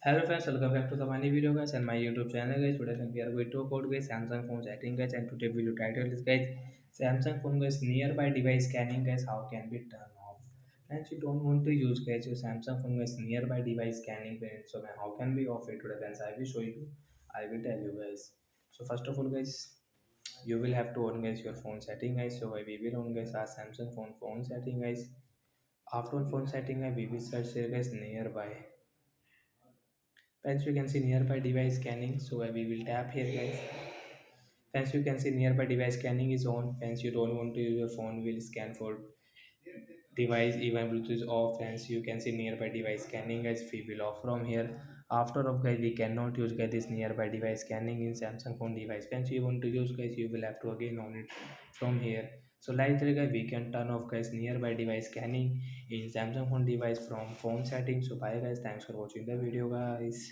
Hello friends, welcome back to the funny video guys and my YouTube channel guys. Today we are going to talk about guys Samsung phone setting guys, and today video title is guys Samsung phone guys nearby device scanning guys, how can be turned off. Friends, you don't want to use guys your Samsung phone guys nearby device scanning friends. So how can we off it today friends? I will show you. I will tell you guys. So first of all guys, you will have to on guys your phone setting guys. So we will on guys our Samsung phone setting guys. After on phone setting we will search here guys nearby. Friends, you can see nearby device scanning. So we will tap here, guys. Friends, you can see nearby device scanning is on. Friends, you don't want to use your phone, will scan for device even Bluetooth is off. Friends, you can see nearby device scanning as we will off from here. After of guys, we cannot use guys this nearby device scanning in Samsung phone device. Friends, you want to use guys, you will have to again on it from here. So like that guys, we can turn off guys nearby device scanning in Samsung phone device from phone settings. So bye guys, thanks for watching the video guys.